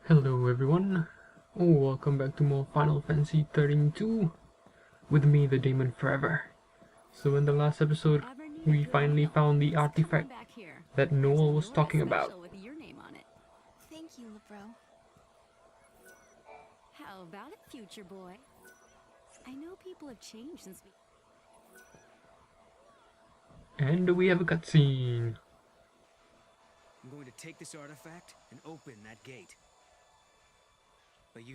Hello everyone, welcome back to more Final Fantasy XIII-2 with me, TheDamonForever. So in the last episode, we finally found the artifact that Noel was talking about. Thank you, Lebro. How about it, future boy? I know people have changed since we... And we have a cutscene. I'm going to take this artifact and open that gate.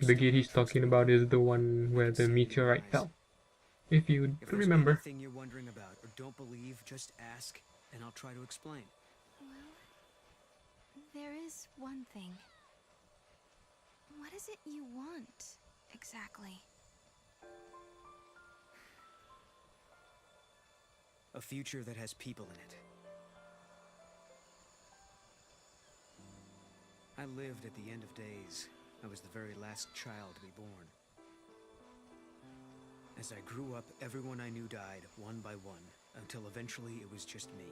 The gate he's talking about is the one where the meteorite fell. If you remember. If there's anything you're wondering about or don't believe, just ask and I'll try to explain. Well, there is one thing. What is it you want, exactly? A future that has people in it. I lived at the end of days. I was the very last child to be born. As I grew up, everyone I knew died, one by one, until eventually it was just me.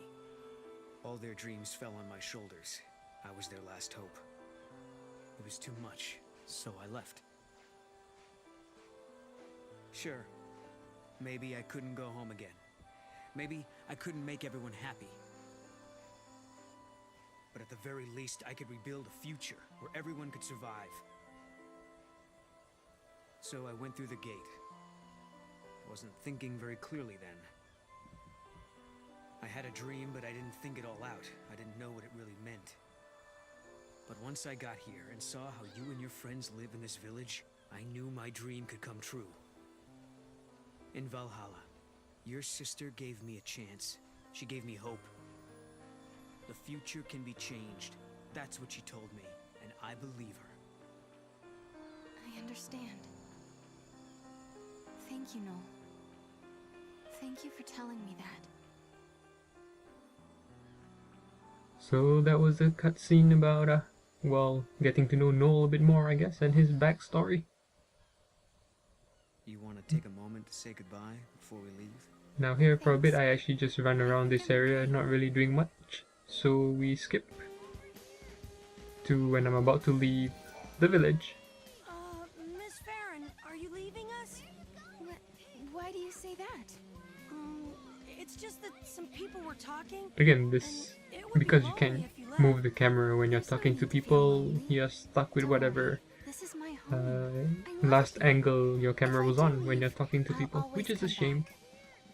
All their dreams fell on my shoulders. I was their last hope. It was too much, so I left. Sure, maybe I couldn't go home again. Maybe I couldn't make everyone happy. But at the very least, I could rebuild a future where everyone could survive. So I went through the gate. I wasn't thinking very clearly then. I had a dream, but I didn't think it all out. I didn't know what it really meant. But once I got here and saw how you and your friends live in this village, I knew my dream could come true. In Valhalla, your sister gave me a chance. She gave me hope. The future can be changed. That's what she told me, and I believe her. I understand. Thank you, Noel. Thank you for telling me that. So that was a cutscene about, well, getting to know Noel a bit more, I guess, and his backstory. You want to take a moment to say goodbye before we leave? Now here for a bit I actually just ran around this area, not really doing much. So we skip to when I'm about to leave the village. Miss Farron, are you leaving us? Why do you say that? It's just that some people were talking. Again, this, because you can't move the camera when you're talking to people, you're stuck with whatever This is my home. last angle your camera was on when you're talking to people, which is a shame.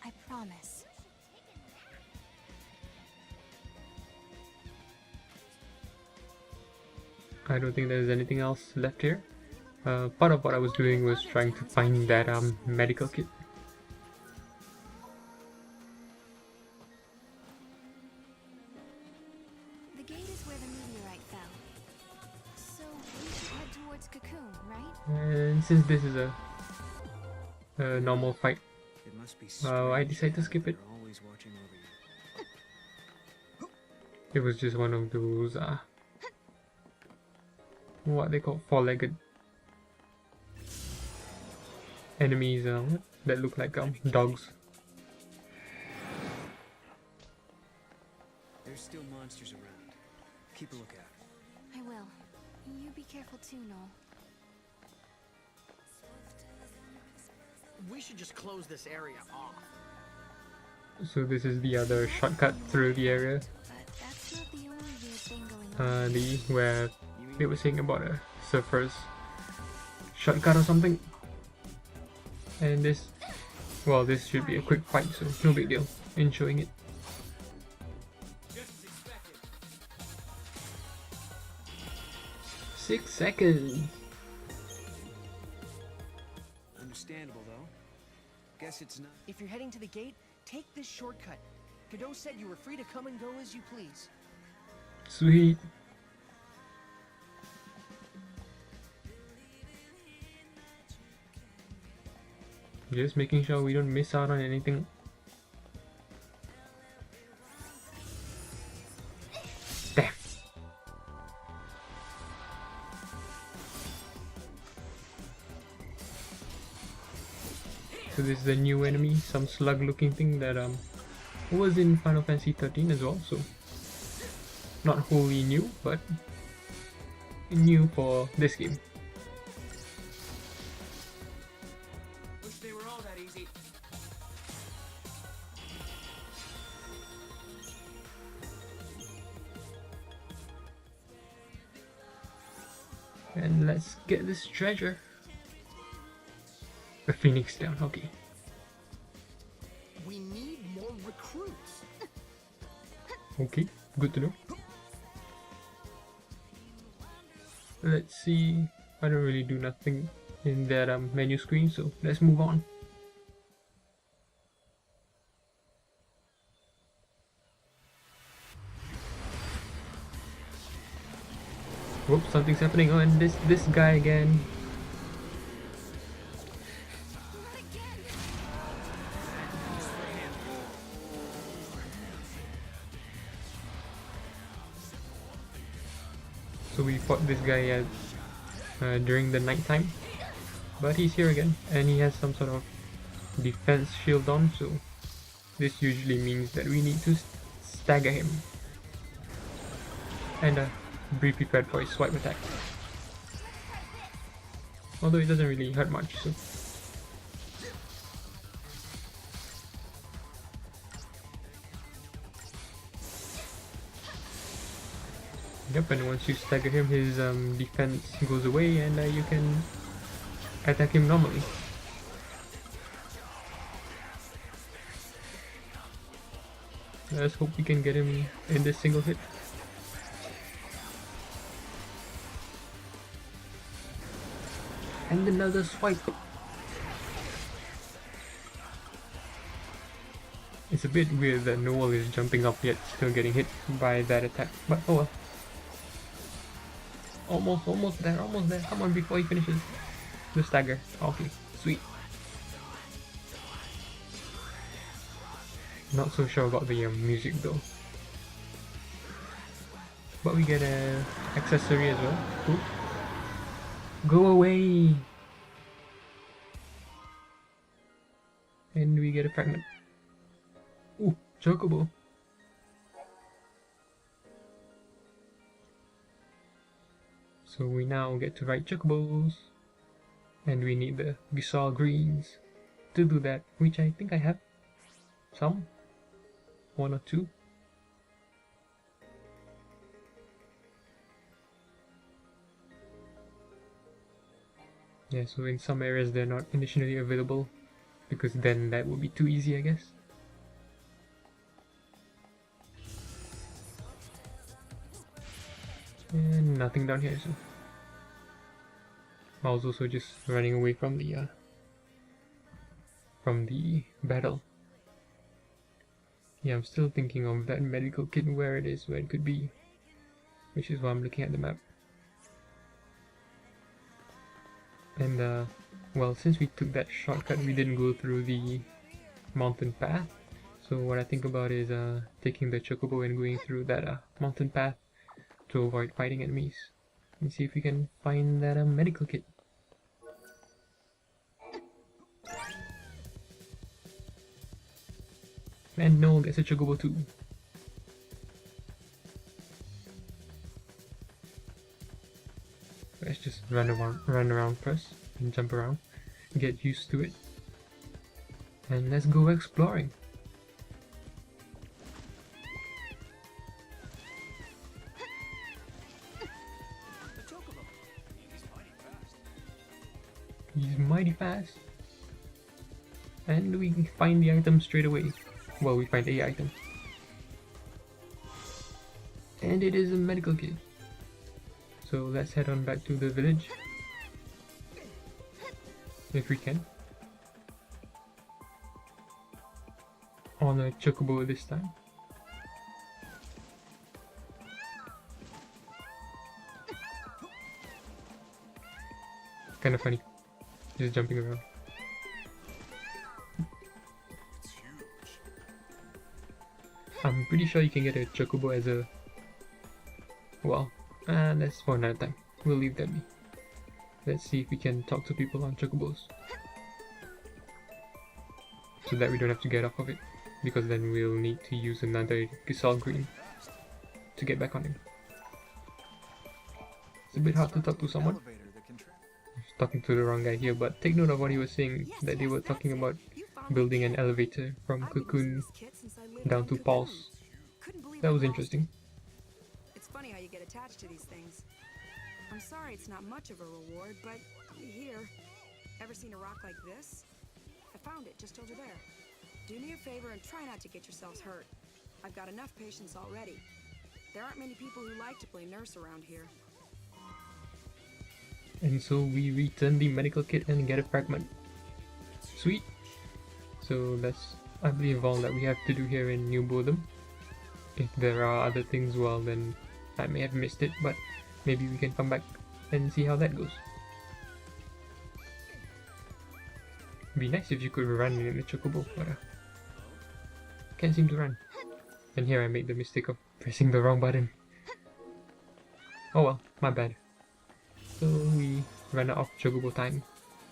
I promise. I don't think there's anything else left here. Part of what I was doing was trying to find that medical kit. The gate is where the meteorite fell. So we should head towards Cocoon, right? And since this is a normal fight, It must be I decided to skip it. They're always watching over you. It was just one of those what they call four-legged enemies that look like dogs. There's still monsters around. Keep a lookout. I will. You be careful too, Noel. We should just close this area off. So this is the other shortcut through the area. But that's not the only weird thing going on. Where they were saying about a surfer's shortcut or something. And this, well, this should be a quick fight, so no big deal in showing it. Just as expected. 6 seconds. Understandable though. Guess it's not. If you're heading to the gate, take this shortcut. Godot said you were free to come and go as you please. Sweet. Just making sure we don't miss out on anything. Damn. So this is a new enemy, some slug looking thing that was in Final Fantasy XIII as well, so not wholly new, but new for this game. Wish they were all that easy. And let's get this treasure. The Phoenix down, okay. We need more recruits. Okay, good to know. Let's see. I don't really do nothing in that menu screen, so let's move on. Whoops, something's happening. Oh, and this guy again. So we fought this guy during the night time, but he's here again, and he has some sort of defense shield on. So this usually means that we need to stagger him. And be prepared for his swipe attack. Although it doesn't really hurt much, so. Yep, and once you stagger him, his defense goes away and you can attack him normally. Let's hope we can get him in this single hit. And another swipe. It's a bit weird that Noel is jumping up yet still getting hit by that attack, but oh well. Almost there. Come on, before he finishes the stagger. Okay, sweet. Not so sure about the music though. But we get a accessory as well. Cool. Go away! And we get a fragment. Ooh, Jogo Boo. So we now get to ride chocobos. And we need the Gisal greens to do that, which I think I have some. 1 or 2. Yeah, so in some areas they're not initially available, because then that would be too easy, I guess. And nothing down here, so I was also just running away from the battle. Yeah, I'm still thinking of that medical kit, where it could be, which is why I'm looking at the map. And well, since we took that shortcut, we didn't go through the mountain path. So what I think about is taking the chocobo and going through that mountain path to avoid fighting enemies. And see if we can find that medical kit. And Noel gets a chocobo too. Let's just run around first and jump around, get used to it, and let's go exploring. He's mighty fast. And we find the item straight away. Well, we find a item. And it is a medical kit. So let's head on back to the village. If we can. On a chocobo this time. Kind of funny. Just jumping around. I'm pretty sure you can get a chocobo as a... Well, that's for another time. We'll leave that be. Let's see if we can talk to people on chocobos. So that we don't have to get off of it. Because then we'll need to use another Gisal green to get back on him. a bit hard to talk to someone. Talking to the wrong guy here, but take note of what he was saying, that they were talking about building an elevator from Cocoon down to Pulse. That was interesting. It's funny how you get attached to these things. I'm sorry it's not much of a reward, but here. Ever seen a rock like this? I found it just over there. Do me a favor and try not to get yourselves hurt. I've got enough patience already. There aren't many people who like to play nurse around here. And so we return the medical kit and get a fragment. Sweet. So that's, I believe, all that we have to do here in New Bodom. If there are other things, well then I may have missed it, but maybe we can come back and see how that goes. Be nice if you could run in the Chocobo, but can't seem to run. And here I made the mistake of pressing the wrong button. Oh well, my bad. So we ran out of Chocobo time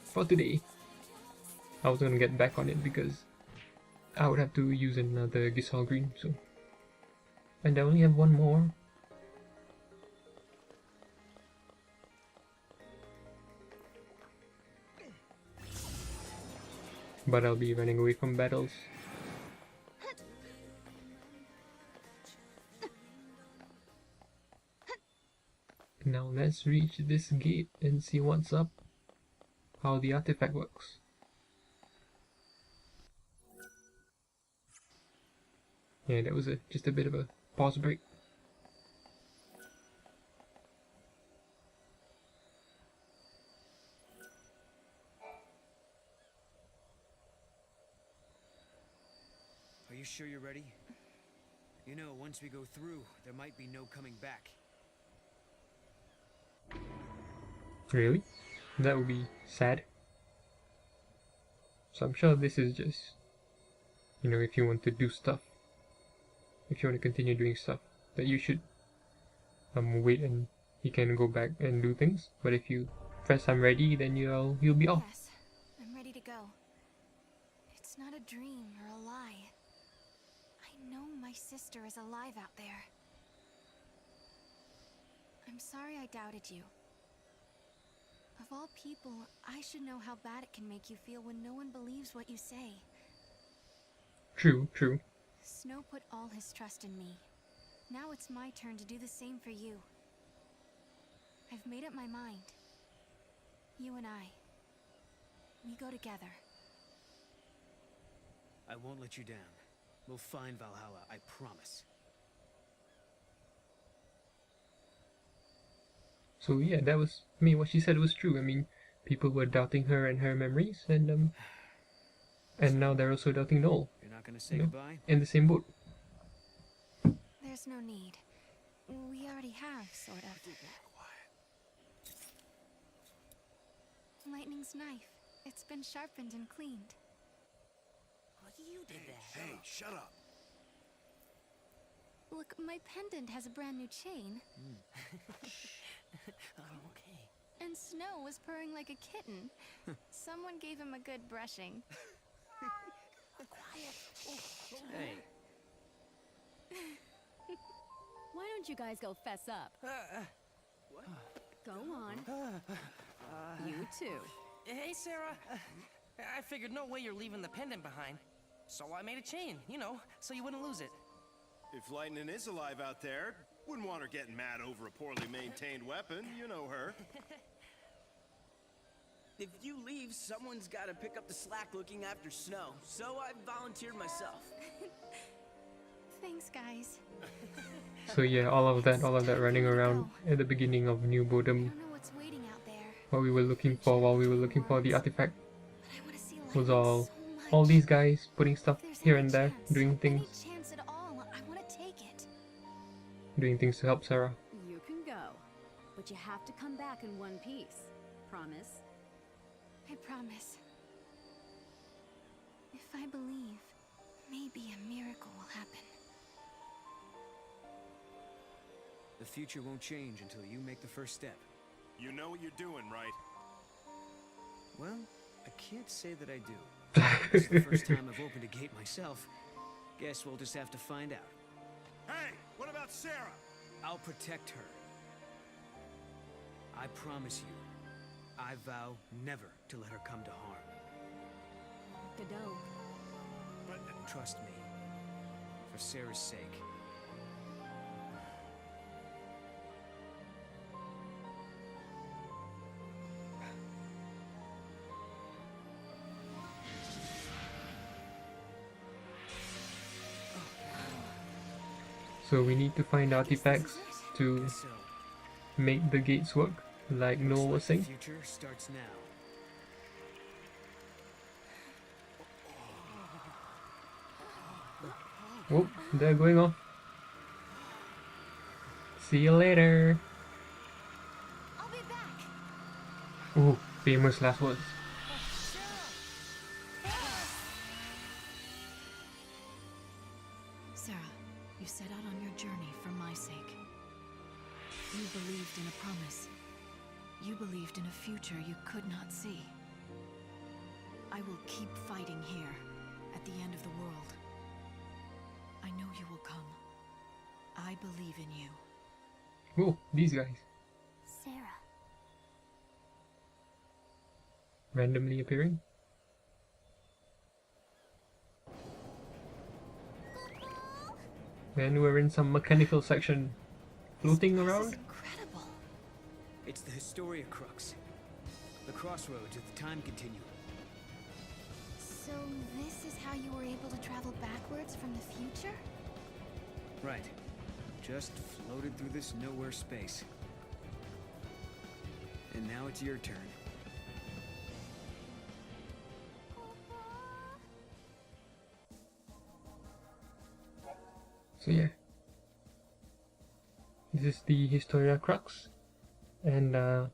for today. I was gonna get back on it because I would have to use another Gisal Green, so. And I only have one more. But I'll be running away from battles. Now let's reach this gate and see what's up, how the artifact works. Yeah, that was just a bit of a pause break. Are you sure you're ready? You know, once we go through, there might be no coming back. Really? That would be sad. So I'm sure this is just, you know, if you want to do stuff, if you want to continue doing stuff, that you should wait and you can go back and do things. But if you press I'm ready, then you'll be off. Yes, I'm ready to go. It's not a dream or a lie. I know my sister is alive out there. I'm sorry I doubted you. Of all people, I should know how bad it can make you feel when no one believes what you say. True, true. Snow put all his trust in me. Now it's my turn to do the same for you. I've made up my mind. You and I. We go together. I won't let you down. We'll find Valhalla, I promise. So yeah, that was, I mean, what she said was true. I mean, people were doubting her and her memories, and now they're also doubting Noel. You're not gonna say goodbye? In the same boat. There's no need. We already have, sort of. Lightning's knife. It's been sharpened and cleaned. You did that. Hey, shut up. Look, my pendant has a brand new chain. Okay. And Snow was purring like a kitten. Someone gave him a good brushing. Hey. Why don't you guys go fess up? What? Go on. You too. Hey, Serah. I figured no way you're leaving the pendant behind. So I made a chain, you know, so you wouldn't lose it. If Lightning is alive out there, wouldn't want her getting mad over a poorly maintained weapon. You know her. If you leave, someone's got to pick up the slack looking after Snow. So I volunteered myself. Thanks, guys. So yeah, all of that running around at the beginning of New I Bodom, don't know what's waiting out there. what we were looking for while we were looking for the artifact, But I want to see was lightning so all much. these guys putting stuff If there's here any and there, chance, doing things Any chance at all, I want to take it. to help Serah. You can go. But you have to come back in one piece. Promise? I promise. If I believe, maybe a miracle will happen. The future won't change until you make the first step. You know what you're doing, right? Well, I can't say that I do. It's the first time I've opened a gate myself. Guess we'll just have to find out. Hey, what about Serah? I'll protect her. I promise you, I vow never to let her come to harm. Godot. But trust me, for Serah's sake. So we need to find artifacts to Guess so. make the gates work, like Noel was Looks like saying. the future starts now. Oh, they're going off. See you later. I'll be back. Ooh, famous last words. Serah, you set out on your journey for my sake. You believed in a promise. You believed in a future you could not see. I will keep fighting here, at the end of the world. I know you will come. I believe in you. Oh, these guys. Serah. Randomly appearing. And we're in some mechanical section. Floating This is around. incredible. It's the Historia Crux. The Crossroads of the time continuum. So this is how you were able to travel backwards from the future? Right. Just floated through this nowhere space. And now it's your turn. So yeah. This is the Historia Crux. And I'll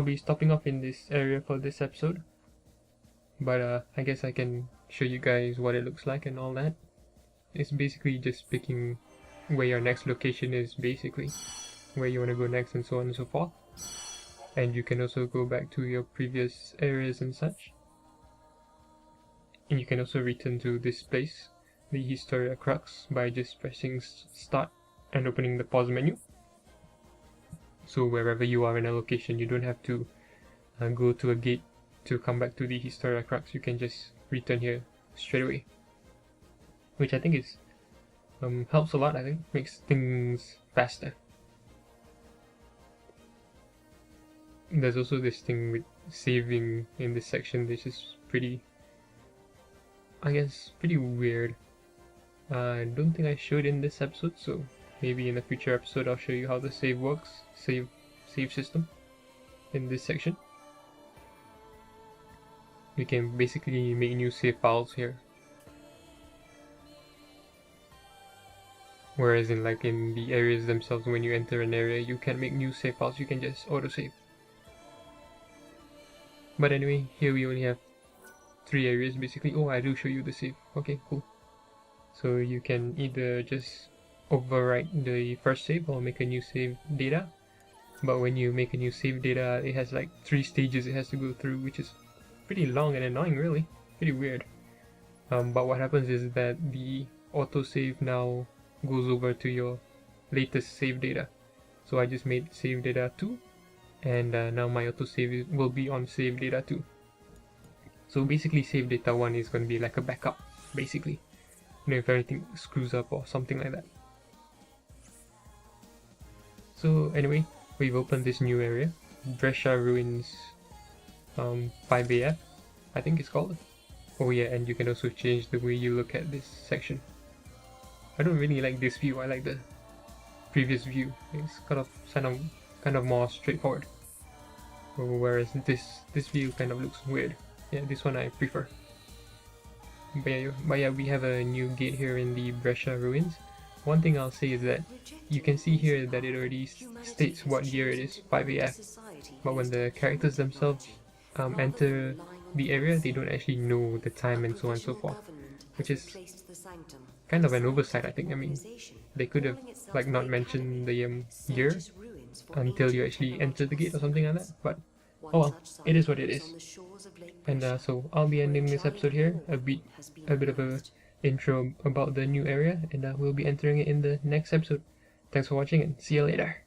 be stopping off in this area for this episode. But I guess I can show you guys what it looks like and all that. It's basically just picking where your next location is, basically. Where you want to go next and so on and so forth. And you can also go back to your previous areas and such. And you can also return to this place, the Historia Crux, by just pressing start and opening the pause menu. So wherever you are in a location, you don't have to go to a gate to come back to the Historia Crux. You can just return here straight away, which I think is helps a lot. I think makes things faster. There's also this thing with saving in this section, which is pretty, I guess, pretty weird. I don't think I showed in this episode, so maybe in a future episode I'll show you how the save works, save system in this section. You can basically make new save files here. Whereas in the areas themselves, when you enter an area, you can't make new save files, you can just autosave. But anyway, here we only have 3 areas basically. Oh, I do show you the save. Okay, cool. So you can either just overwrite the first save or make a new save data. But when you make a new save data, it has like 3 stages it has to go through, which is pretty long and annoying, really. Pretty weird. But what happens is that the autosave now goes over to your latest save data. So I just made save data 2, and now my autosave will be on save data 2. So basically save data 1 is going to be like a backup, basically. You know, if everything screws up or something like that. So anyway, we've opened this new area, Brescia Ruins 5AF, I think it's called. Oh yeah, and you can also change the way you look at this section. I don't really like this view, I like the previous view. It's kind of more straightforward. Whereas this view kind of looks weird. Yeah, this one I prefer. But yeah, we have a new gate here in the Brescia Ruins. One thing I'll say is that you can see here that it already states what year it is, 5AF. But when the characters themselves enter the area, they don't actually know the time and so on and so forth. Which is kind of an oversight, I think. I mean, they could have like not mentioned the year until you actually enter the gate or something like that. But oh well, it is what it is. And so I'll be ending this episode here, a bit of a intro about the new area, and we'll be entering it in the next episode. Thanks for watching and see you later.